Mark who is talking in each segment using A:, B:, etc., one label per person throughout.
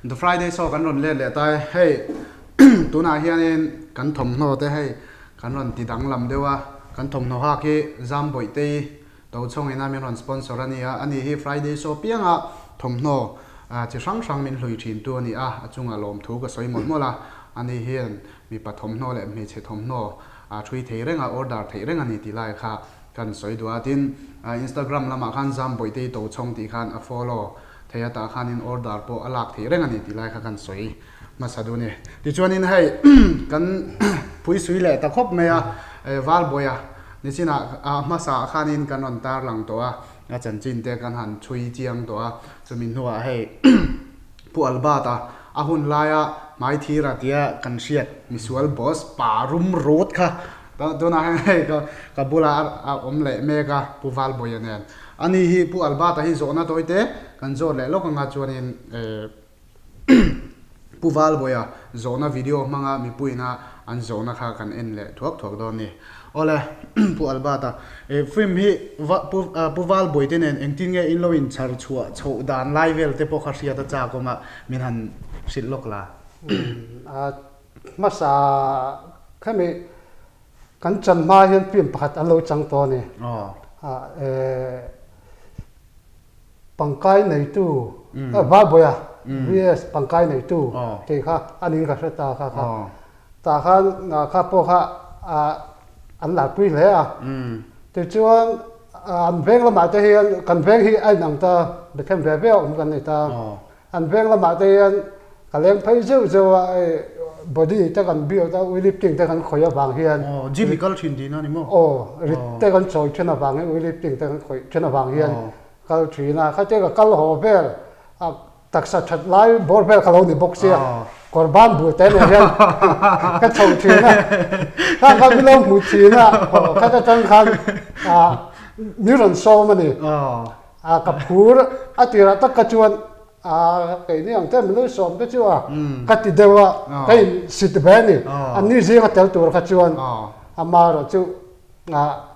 A: The Friday so kan ron le le tai hey tuna hianin kan thom no te hey kan ron ti dang lam dewa kan thom no ha ki jam boi te to chong ina mi ron sponsor ania ani hi Friday so pianga thom no chi sang sang min hlui thin tu ani a chunga lom thu ka soi mol mola ani hian mi pa thom no le mi che thom no thui thei renga order thei renga ni ti lai kha kan soi dua tin Instagram lama khan jam boi te to chong ti khan a follow thea ta khan in order po alak thei renga ni ti lai kha kan soi ma sadu ne ti chuanin hei kan pui sui le ta khop me a wal boya ni china ma sa khan in kan on tar lang to a chan chin te kan han chui chiang to a chumin huwa hei pu albata a hun laya mai thira tia kan siat misual boss parum road kha dona hei ka bula om le mega pu wal boya nen ani hi pu albata hi zona toite kan zor le lokanga chuanin puwal boya zona video manga mi puina an zona kha kan en le thuak don ni ole pu albata film hi puwal boy ten en engtin nge in lo in char chua chho dan live te po khasia ta cha ko ma min han sit lok la
B: masa khame kan chan ma hian film pakhat an lo chang to ni pangkai nei tu ba boya yes pangkai nei tu ke kha anin ka ta kha ta kha na kha po kha an la pui le a te chuan an veng la ma te hian kan veng hi ai nang ta de khem ve ve om kan ni ta an veng la ma te hian ka leng phai zo body ta kan bio ta we lifting ta kan khoya bang hian
A: gimical thin din ani mo
B: rit te kan choi thena bang we lifting ta kan khoi thena bang hian kal thina kha te ka kal ho vel taksa that lai bor vel ka lo ni box ya korban bu te ne hian ka choi thina ka bi lo mu thina ka ta tang khan neuron so mani ka phur atira ta ka chuan cái này anh thấy mình nói xóm đó chứ cái gì đâu cái xịt bé này anh như gì cái tiểu cái chuyện mà rồi chứ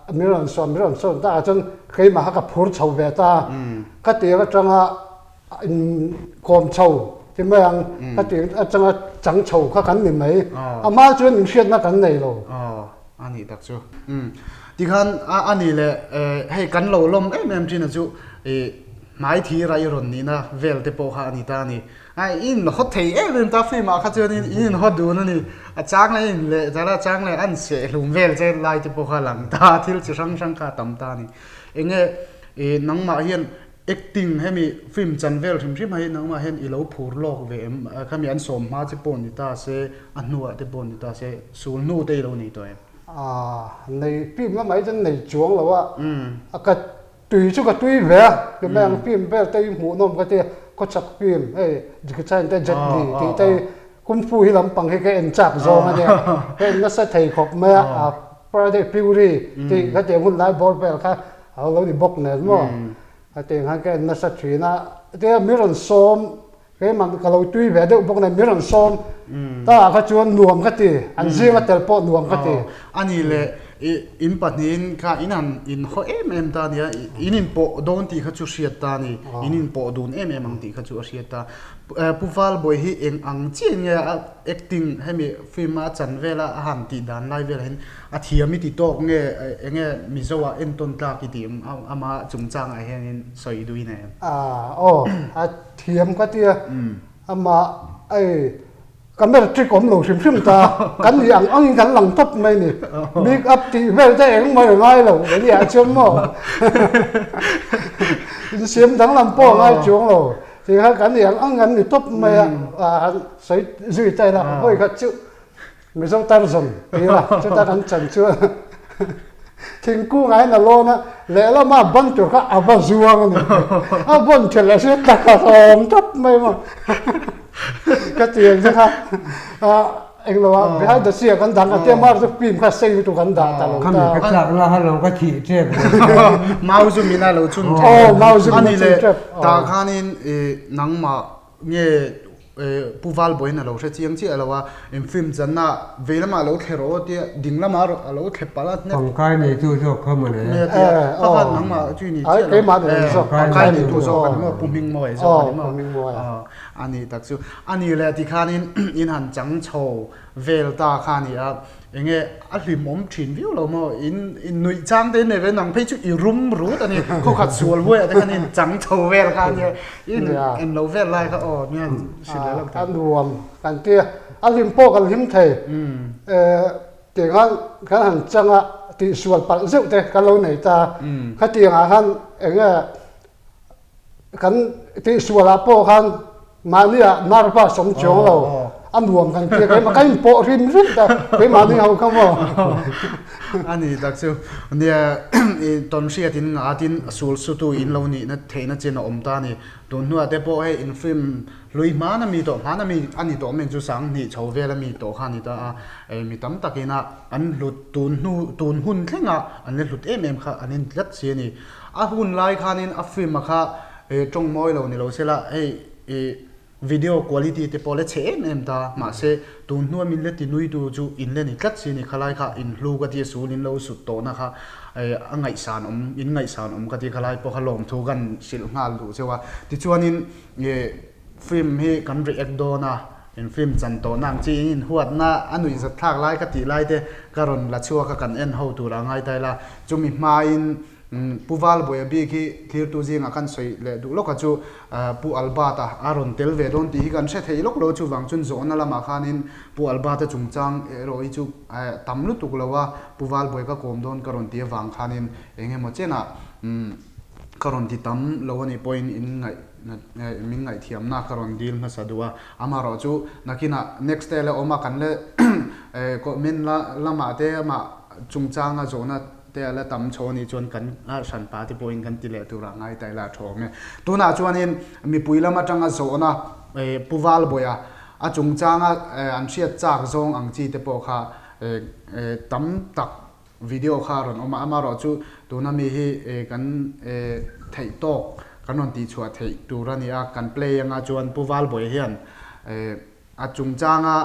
B: mình làm xóm ta chân khi mà cái phur chầu về ta cái gì cái trong còm chầu thì mấy anh cái gì trong trắng chầu cái cắn mình mấy mà chuyện mình xuyên nó cắn này rồi
A: anh ấy đặc chứ thì khan anh ấy là hay cắn lẩu lom em chỉ là chú mai thi ra iron ni na vel te po kha ni ta ni ai in hot thei em ta fi ma kha chuan in hot du na ni a chang le in le zara chang le an se hlum vel che lai te po kha lang ta thil chi sang ka tam ta ni enge nang ma hian acting hemi film chan vel thim mai nang ma hian i lo phur lok ve em khami an som ma che pon ni ta se an nuwa te pon ni ta se sul nu te lo ni to em
B: nei phim la mai chan nei chuang lo wa ka tùy chút cái tùy về cái mang phim về tây mũ nôm cái tây có chặt phim ấy cái trái tây giật đi thì tây cũng phui lắm bằng cái anh chặt rồi mà đấy cái nó sẽ thấy khóc mẹ Friday Fury thì cái tây muốn lại ball về cái họ lấy đi bóc này đúng không cái tây cái nó sẽ chuyển na cái miếng xôm cái mà cái lâu tùy về được bóc này miếng xôm ta cái chuyện nuông cái tây anh riêng cái teleport nuông cái tây
A: anh ấy là in patnin ka inan in ho em ta nia inin po don ti khachu siat ta ni inin po dun em ang ti khachu siat ta puwal boy hi eng ang chen ya acting hemi film a chan vela han ti dan lai vel hen a thiami ti tok nge enge mizowa enton ta ki ti ama chungchang a hen soi dui ne
B: a thiam ka tia ama ai camera trick om lo sim ta kan yang ang kan lang top mai ni make up ti vel ta eng mai ngai lo ni a chom mo sim dang lam po ngai chuang lo thì ha kan yang ang kan ni top mai sai zui tai la hoi ka chu mi zo tar zon ti la chu ta kan chan chu thing ku ngai na lo na le la ma ban chu ka aba zuang ni a bon chela se ta ka om top mai ma cái chuyện chứ ha anh lo behind the scene kan dang ate mar so pim kha sei tu kan da ta lo
C: ta ka chak la ha lo ka thi che
A: mau zu mina lo chun
B: mau zu
A: ani le ta khanin nang ma nge pu val boy na lo hre chiang chi alawa in film janna velama lo thero ti dinglama lo the palat ne
C: ของใกล้ในตู้โชคเข้ามาเลย
A: ne ti ka kan nang ma chu ni
B: ai cái mà để so
A: kai ni tu so kan ma puming mo e so kan ma
B: puming mo
A: ani tak chu ani le ti khanin in han chang chho vel ta khani a enge a hlimom thin viu lo mo in nui chang te ne ve nang phei chu i rum ru ta ni kho khat sual hoi ta khanin chang chho vel khan ye in lo vel lai kha o mian sin le lak ta
B: อันรวมกันเตี้ยอันลิมโปกันลิมไทยเกี่ยงกันหันจังอ่ะที่ส่วนปัจจุบันแต่กันเราไหนตาขัดเตียงหันเองกันที่ส่วนละโปกันมาเนี่ยนารพาสมจงเราอันรวมกันเตี้ยกันมากันโปริมริมแต่ไปมาเนี่ยเขาคำว่า
A: อันนี้ดักซิวเนี่ยตอนเชียตินอาทินสูลสุตุอินเหล่านี้นะเทนะเจนอมตานี่ตัวนัวเดโปให้อินฟิล์มลุยมานะมีตัวมานะมีอันนี้ตัวเมนจูสังนี่ชาวเวลมีตัวข้านี่ตามีตั้มตะกินะอันหลุดตูนหุ่นแค่งะอันนี้หลุดค่ะอันนี้ลัดเสียนี่อาหุ่นลายข้านี่อัฟฟิล์มค่ะจงมอยเหล่านี้เราเสละวิดีโอคุณภาพที่พอเล่เช่นตามาเสตุนนัวมิลเลตินุยดูจูอินเลนิกัดสินิขลายค่ะอินลูกที่สูนินเราสุดโตนะคะไงสานอินไงสานกที่ขลายพอขลมทุกันสิลงาลูเชื่อว่าที่ชวนินฟิล์มให้กันเรียกโดนะอินฟิล์มจันโตนางจีนหัวหน้าอันนุยสัตทากไล่กติไล่เตการุณละชัวกันเอ็นเฮาตัวละไงได้ละจุมิมาอินผู้วาลบอยบีที่ที่ตัวจริงอาการสวยเลยดูโลกจูผู้อัลบาตาอารอนเทลเวดอนที่กันเช่นที่โลกเราจูวังจุนโซนนั่นละมาขานินผู้อัลบาตาจุงจังรอยจูตั้มลุตุกเลว่าผู้วาลบอยก็โกมโดนการอนที่วังขานินเองเหมือนเช่นการอนที่ตั้มเลวนี่พอยน์อินไงมิงไงเทียมนักการอนดีลมาสะดวกอามาเราจูนักกินะ next day เลยออกมากันเลยก็มินละมาเตะมาจุงจังอ่ะโซนแต่ละตำโชนี่จนกันฉันปาที่ปอยกันติเลตุระไงแต่ละทองเนี่ยตัวน่ะจวนนี้มีปุยละมาจังอ่ะโซนะปูวาลบอยอ่ะจงจังอ่ะอันเชียจากซองอังจีเตปอค่ะตำตักวิดีโอค่ะรอนออกมาอามาเราจูตัวน่ะมีให้กันไทยตอกกันนนตีชัวไทยตัวรันนี่อ่ะกันเพลย์อ่ะจวนปูวาลบอยเฮียนอ่ะจงจังอ่ะ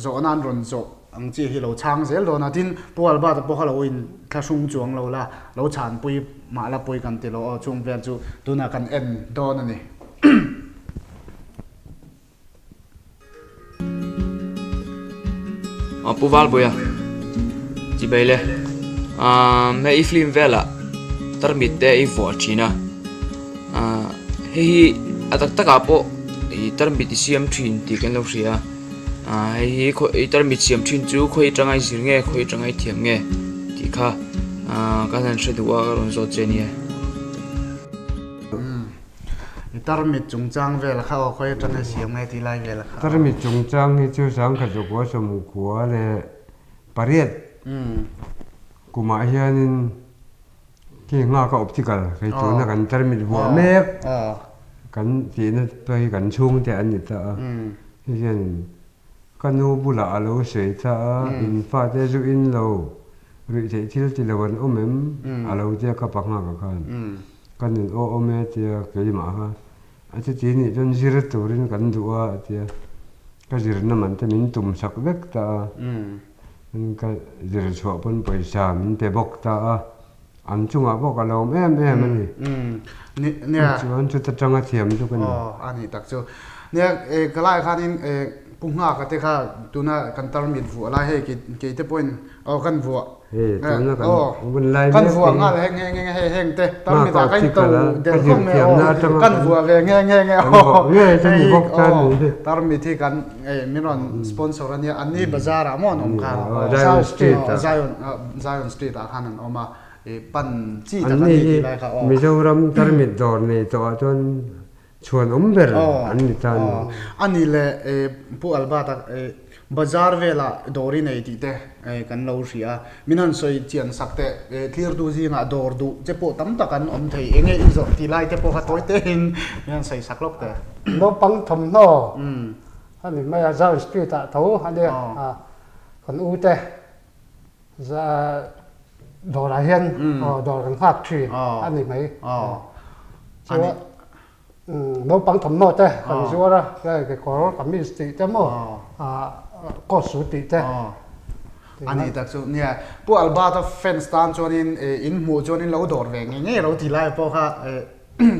A: โซนันรอนโซอังจีที่เราช่างเสร็จแล้วนะที่พวกเราบ้านพวกเราอินถ้าช่วงจวงเราละเราฉานปุยมาละปุยกันติเราช่วงเวลจูตัวนักกันเอ็นโดนนี่
D: ปูวาลบอยจีไปเลยแม่อีฟิล์มเวล่ะตร์มิดเดย์อีฟอร์ชีนะเฮ้ยอัตตะกับโปอีตร์มิดที่เสียมทินที่กันเราเสียเฮ้ยคนอีตร์มิดเสียมทินจูคุยจังไงสิเงี้ยคุยจังไงเทียมเงี้ยที่ข้าการนั้นเสด็จว่าการุณโซเจนี่
A: อีตร์มิดจงจังเวลเขาคุยจังไงเสียงไงที่ไล่เวลเขา
C: ตอนมีจงจังที่ชื่อสังกัดกัวสมุกัวเลยปริยัติกูมาเฮียนินที่งาก็ออปติคัลเคยตัวนักกันตอนมีหัวเมฆกันที่นั่นไปกันชุ่งแต่อันนี้ต่อเฮียนกันหูบุหรี่เราเสียท่าอินฟ้าเตจูอินเราหรือที่ที่เราวันอมเราเจ้ากับปักงากันกันนี่โอเมเจ้าเคยมาฮะอาจจะที่นี่จนจิรตัวรินกันดูว่าเจ้าก็จิรน้ำมันแต่มินตุ่มสักเล็กตามันก็จิรชัวปนไปสามินแต่บอกตาอันจุงอ่ะบอกเราแม่มันนี่เนี่ยชวนชุดจังอาเทียมทุกคน
A: อันนี้ตักจูเนี่ยก็ไล่ข้านี่ปุ่งหากติค่ะตัวน่ะกันตารมิดวัวไล่ให้กี่เตปอยน์กันวัว
C: ตัวน่ะ
A: กันวัวง่ายแห้งเตะตารมิดกันตัวเดี๋ยวคงไม่กันวัวแง่ตารมิดที่กันมีรอนสปอนเซอร์เนี่ยอันนี้บาซาร์อะมอนอมกันไซออนสตรีทอาคารนั้นออกมาปั่นจี้แต่กันที่ไรครับ
C: มิโซรัมตารมิดดอร์นี่ตัวจนชวนเบอร์อันนี้ท่าน
A: อันนี้เลยผู้อัลบาตาบาซาร์เวล่าดอรินไอติเตกันเราเสียมินันสวยเจียนสักเตคลีร์ดูจีน่ะดอร์ดูเจ็บปวดตั้มตะกันอมไทยเองอีกส่วนที่ไล่เจ็บปวดตัวเต็งมินันใส่สักลบเต
B: เราปังทำนออันนี้ไม่จะสปีดตัวอันนี้คนอูเตจะดอร์อะไรเห็นดอร์กันภาพชีอันนี้ไหม no pang thom no te kan zuara cái kor kami sti te mo ko su ti te
A: อันนี้แต่สุดเนี่ยพวกอัลบาตแฟนสตานจนินอินหมู่จนินเราโดดแหวงเงี้ยเราทีไรพวกเขา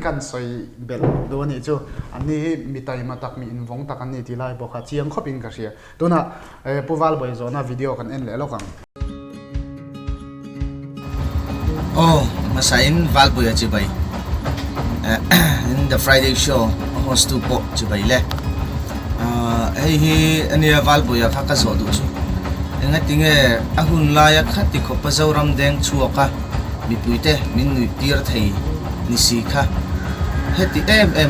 A: กันสวยเบลดูนี่จูอันนี้มีไตมาตักมีอินวงตักอันนี้ทีไรพวกเขาเชียงคบอินกันเสียตัวน่ะผู้วัลบอยโซน่ะวิดีโอกันเอ็นเลยแล้วกัน
E: Oh, masain valboy at jibay. In the Friday show, host to po jibay le. Hey, ani valboy at hakazodo chu. Nga tinge ahun layak hati ko pazawram deng chuaka. Bipuite min tir thai nisika. Heti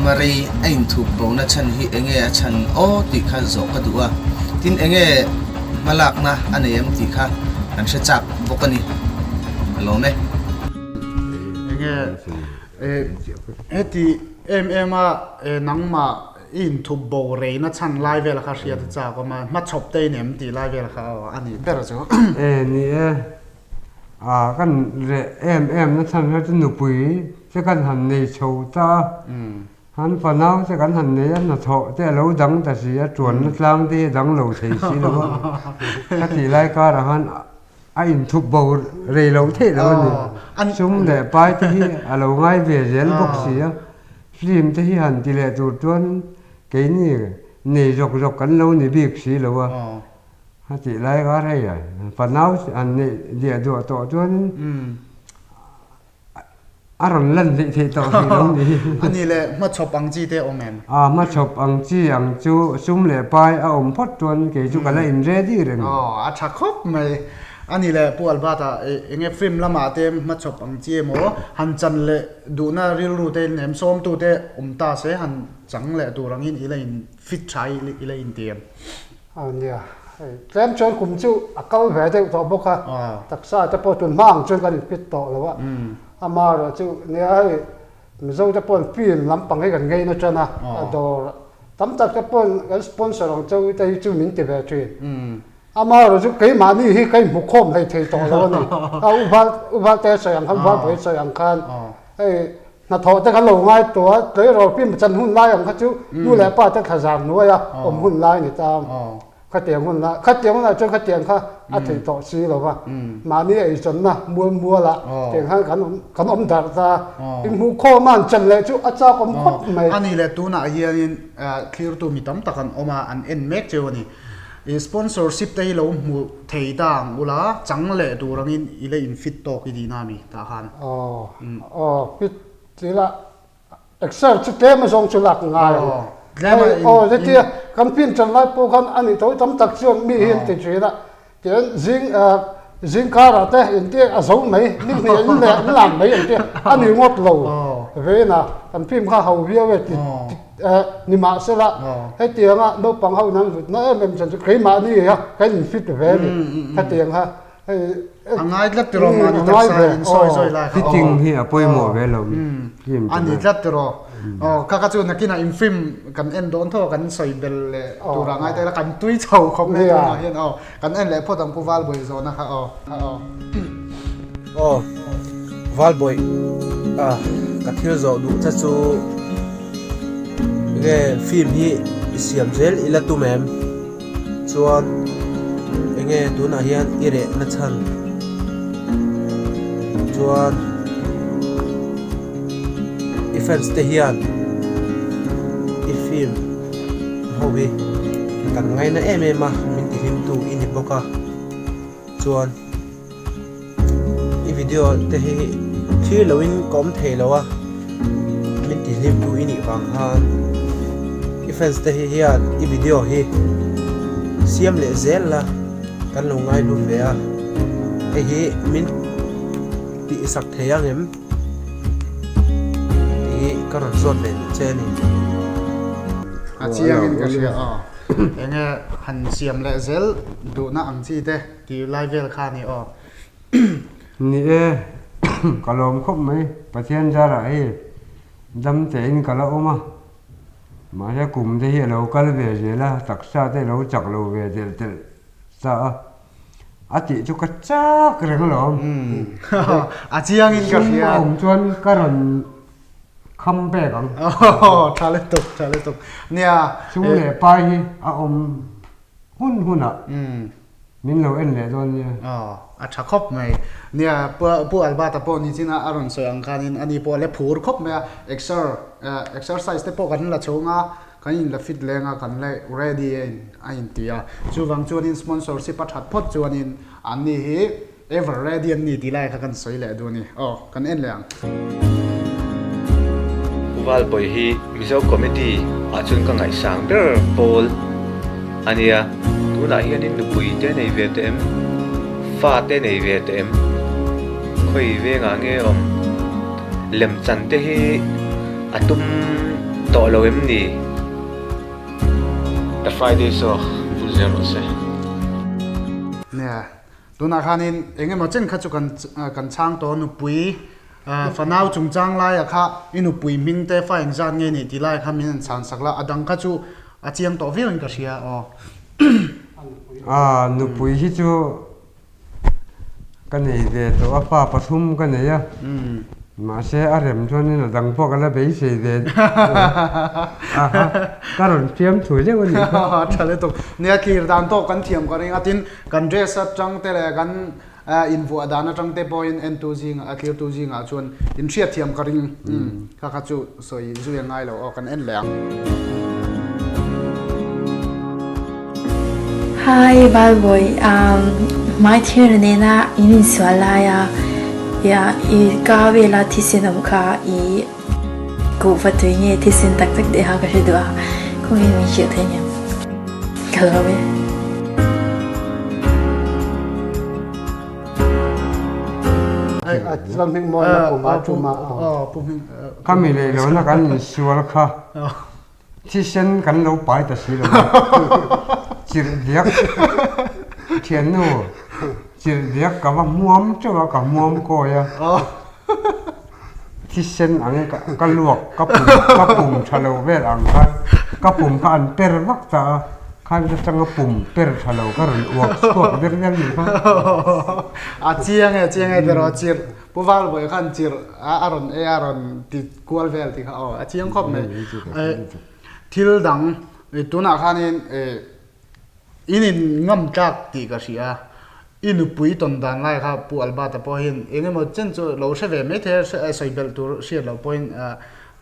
E: maray ain thubo na chan hi enge chan o ti kha zo ka duwa. Tin enge malak na anayam ti kha. Ang siya chak bokani. Hello me.
A: ที่มานังมาอินทุบโบเรนะชันไลฟ์เวลาเขาเสียที่จากก็มาชอบเตยเนี่ยมันตีไลฟ์เวลาเขาอันนี้เป็นอะไรจ๊ะ
C: นี่กันเรนั่นฉันก็จะหนุปุยจะกันหันในโชว์ตาหันฝันเอาจะกันหันในนั่นโถแต่เราดังแต่เสียจวนนั่งล่างที่ดังเราใช้สิแล้วก็ที่รายการหันไอ้ทุบบเรือเราเท่แล้วนี่ชุ่มเดือดไปที่เราง่ายเบียดเย็นบกเสียฟิล์มที่หันที่เละตัวจวนเกี่ยนี่นี่จกกันเรานี่บีบสีแล้ววะฮะที่ไรก็อะไรอ่ะฝันเอาอันนี้เดี๋ยวตัวต่อจวนอารมณ์เล่นที่ต่อที่เรานี่
A: อันนี้แหละมาชอบอังจีเตอแมน
C: มาชอบอังจีอังจูชุ่มเละไปเอาอมพดจวนเกี่ยจุกันเลยอินเรดี้เรื่อง
A: อาชักครบไหมอันนี้แหละพวกอัลบาตาเองฟิล์มละมาเต็มมาชอบอังจีโมหันจันเละดูน่าเรียลรูเตนเนมส้มตูเตตาเสหันจังเละดูรังอินอีเลนฟิตใช้อีเลนเตียม
B: อันนี้เต็มจนคุมจู่อักเวเดตัวบุกค่ะตักษาจะปวดจนมั่งจนกันฟิตโตแล้ววะอามาเราจู่เนี่ยมิโซจะปนฟิล์มลำปังให้กันไงนะจ๊ะนะดอตั้มตักจะปนกันสปอนเซอร์ของเจ้าแต่จู่มินติเวทีอามาเราจะเกี่ยมานี่ให้เกี่ยมุขคมให้เทต่อแล้วนี่อุบาแต่สยังคันอุบาไปสยังคันไอ้นาทอแต่กันหลงง่ายตัวเดี๋ยวเราพี่มันจันหุ่นไล่ของเขาจู่นู่นแหละป้าจะขจามน้อยอ่ะอมหุ่นไล่นี่ตามข้าเตียงหุ่นละข้าเตียงอะไรจนข้าเตียงข้าอาทิตย์ต่อซีหรอวะมานี่ไอ้จนนะมัวละเตียงข้ากันอมดัดตาอิมุขคมมันจันเลยจู่อาจารย์ก็มุขไม่
A: อันนี้แหละตัวน่ะเฮียนี่คลีร์ตัวมีตั้มตะกันออกมาอันเอ็นเมกเจ้านี่สปอนเซอร์ชิพได้เราหมู่เทียดังอุลาจังเล่ดูรังอินอีเลอินฟิตโตกิดีนามีตาขัน
B: ฟิตสิละเอ็กเซลชุดเต็มมาส่งชุดหลักง่ายเดี๋ยวกันพินจันไล่พวกกันอันนี้ตัวทำตักชวนมีเห็นติดเชื้อละเดี๋ยวจิงคาราเต้เห็นเตี้ยส่งไหมนี่เนี่ยนี่แหละนี่หลังไหมเห็นเตี้ยอันนี้งดโลเว้ยนะกันพิมข้าเขาเวียเวตินี่มาเสละให้เตียงอ่ะนกปังเขานั่งนั่นเป็นฉันจะเคยมานี่ฮะแค่ฟิตเว้ยให้เตียงฮะ
A: ง่ายลัดตรอมานี่ตัดสายซอยไล่
C: ที่จริงที่ป่วยหมดเวลา
A: อันนี้ลัดตรอข้าก็จะนักกินอินฟิล์มกันเอ็นโดนท่อกันใส่เบลเลยตัวร่างง่ายแต่ละกันตุ้ยเฉาคอมเมนต์นะเห็นกันเอ็นเลยพอทำผู้วัลบอยโซนะครับ
E: วัลบอยกัดเที่ยวโซดูจะจูเรื่องฟิล์มที่เสียมเซลอิลตุเมมส่วนเงี้ยตัวน่ะเฮียนอิเรนัชันส่วนอีเฟนส์เทียนอีฟิล์มฮอวีกันไงนะมามินติฟิล์มตูอินิบกะส่วนอีวิดีโอเตะที่เราวินคอมเทแล้ววะมินติฟิล์มตูอินิฟังฮันfans te hian I video hi siam le zel la kan lo ngai lu ve a hi min ti sak theyang em hi karon zot le cheni
A: chiang in ka sia enge han siam le zel du na ang chi te ti live kha ni
C: ni kalom khop mai pathian jara hi dam chein kala oma mà cái cùng thế hiện lâu cái về gì là đặc sa thế lâu chặt lâu về thì sao chị cho cái chắc cái đó lắm
A: chị ăn in cái gì
C: ông chuan cái lần คำแปลกัง
A: อ๋อชาเลตุกเนี่ย
C: ช่วงเลยไปอาอมหุ่นอ่ะมินเราเอ็นเลยตอนนี้
A: อ๋ออาชาครบไหมเนี่ยปัวอัลบาตาปอนี่จริงนะอารอนสวยอังคานินอันนี้ปัวเล็บผูรครบไหมexercise เตปอกันละชงอ่ะกันยินละฟิตแรงอ่ะกันเลย ready อันที่อ่ะจูวังจวนิน sponsorship ปัจจัดพดจวนินอันนี้ ever ready อันนี้ที่ไล่กันสวยเลยดูนี่อ๋อกันเอ็นเลย
F: wal boy hi mizo committee achun ka ngai sang ber pol ania tuna hian in nupui te nei ve te em fa te nei ve te em khoi ve nga nge om lem chan te hi atum to lo em ni the friday so full zero se
A: เนี่ยตัวนักขันเองมาเจนขัดจุกันช่างตัวนุปุยฝันเอาจุงจังไล่อะค่ะอินุปุยมิงเตฟ้าอิงจานเงี้ยนี่ที่ไล่ค่ะมินสันสักละอดังขัดจุอาเจียงตัววิวอิงกระเชียอ๋อ
C: นุปุยที่จูกันนี่เดตัวฟ้าปฐุมกันนี่อ่ะมาเสียอารมณ์ชวนนี่นะดังพวกกันแล้วไปเสียเดนการันเทียมถุยเรื่องนี้
A: ชาเลตุกเนี่ยคือดันโตกันเทียมกันเองอาทินกันเดรสจังเตะกันอินฟูอดานะจังเตปอยน์เอ็นตูจิงอาคิวตูจิงอาชวนอินเชียเทียมกันเองข้าขัดจุสวยจุยังไงเราออกกันเอ็นแหลง
G: Hi, bad boy. My turn na iniswala ya I kawela tisinam ka I kufa tuinge tisin tak de ha ka shidwa kung mi shi thenya kalawe
B: Islam hing mo na puma
C: kami le lo na kan sual kha tisin kan lo pai ta si lo chir diak thian no chir diak ka wa muam chawa ka muam ko ya tisin ang ka luak ka pum thalo vel ang ka pum ka an per wak ta kanจะจังปุ่มเปิดทะเลก็รุนอวกสวกเรื่องนี้ครับ
A: อาเจียงเดี๋ยวจีรผู้ว่าบ่อยขันจีรอารอนติดกัวเวลที่เขาอาเจียงครบเลยทิลดังตัวนักขันอินินง่ำจักตีกษีอ่ะอินุปุยตนดันไล่ครับผู้อัลบาตพอเห็นเองมันเจนจะเราเชื่อไม่เท่ใส่เบลตัวเชื่อเราพอเห็น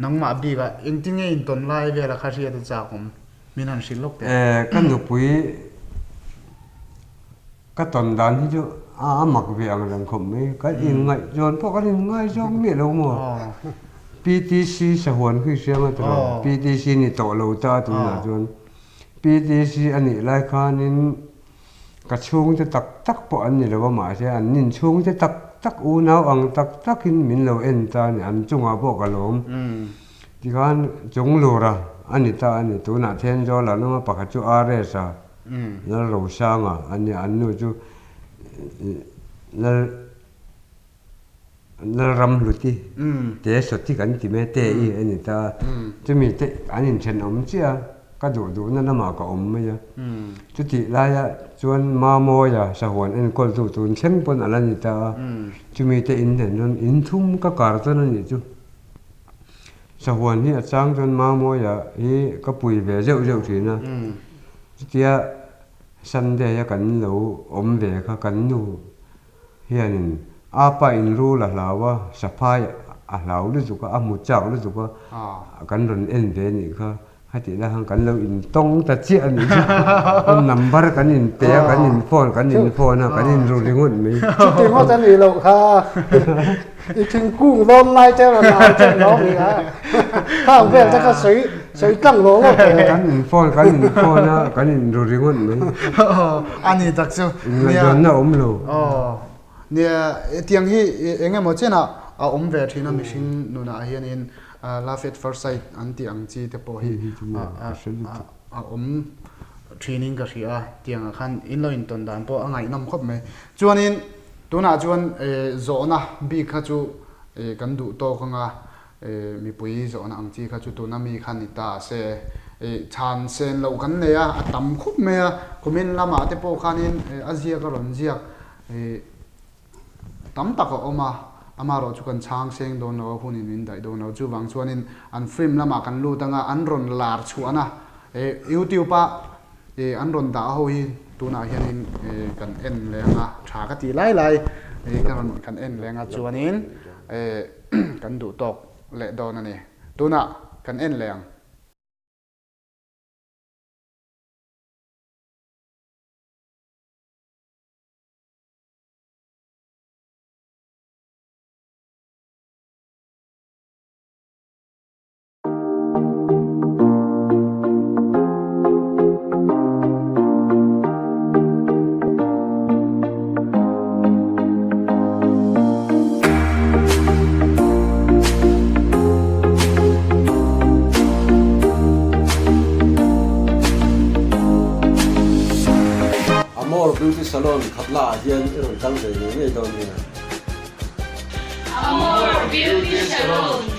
A: นังมาบีกะเองจริงๆตนไล่เวลาข้าเชื่อจะจากผมมีนั่นสิลูก
C: กันนุปุยก็ตอนดันที่จะหมักเวียงเรื่องขมไม่ก็ยังไงจนพวกก็ยังไงจงมีเราหมด PTC สหวนคือเชื่อมาตลอด PTC นี่โตเราจ้าตัวน่ะจน PTC อันนี้รายการนี้กระช่วงจะตักปออันนี้เราว่าหมาใช่อันนี้ช่วงจะตักอูนาวอังตักหินมินเราเอ็นตาเนี่ยอันจงอาพวกกะหลงที่การจงโลระอันนี้ตาอันนี้ตัวน่ะเทนจอละน้องปากจูอาเรซ่าแล้วเราช่างอ่ะอันนี้อันนู้นจูแล้วรำหลุดที่เตะสดที่กันที่แม่เตะอีอันนี้ตาจะมีเตะอันนี้เช่นอมเชียก็ดูนั่นน่ะมาก็อมไม่ใช่จุดที่ไรอ่ะชวนมาโมยอ่ะสหวนอันคนตูนเช่นปนอะไรนี่ตาจะมีเตะอินเดียนอินทุ่มก็การตัวนั้นนี่จูสหวนนี่จ้างจนมาโมยอ่ะฮีก็ปุยเวเจ้าทีนะจุดที่สันเดียกันเราอมเวก็กันดูเฮียนินapa in ru la lawa sapai a lau lu zu ka a mu chak lu zu ka kan ron en ve ni kha hati la hang kan lo in tong ta chi an ni kon number kan in te kan in phone na kan in ru lingun mi
B: ti mo ta ni lo kha i thing kung lon lai che na che no mi ha ta ve ta ka sui tang lo lo
C: kan in phone na kan in ru lingun mi
A: ani tak chu
C: เนี่ยนะอมโล
A: เนี่ยเตียงที่เองหมดเช่นอ่ะอมเวทีน่ะมิชินนู่นน่ะเฮียนินLaugh at First Sight อันที่อังจีเตปอฮีอมเทรนนิ่งก็สิเตียงคันอินโลอินตันดันปออังไงนำครบไหมจวนนินตัวน่ะจวนโซน่ะบีข้าจูกันดูโตของมีปุยโซน่ะอังจีข้าจูตัวน่ะมีคันนิตาเซชานเซนเรากันเนี่ยตั้มครบไหมคุมินละมาเตปอคันนินอาเซียก็ร้อนเจียตั้มตะก็ออกมา ama ro chu kan chang seng don no hunin in dai don no chu wang chuanin an film lama kan lu tanga an ron lar chuana YouTube pa an ron da ho hi tuna hianin kan en lenga tha ka ti lai lai kan en lenga chuanin kan du tok le don ani tuna kan en leng
E: Amor Beauty Salon khatla hian iron kal ve ni nei don ni
H: Amor Beauty Salon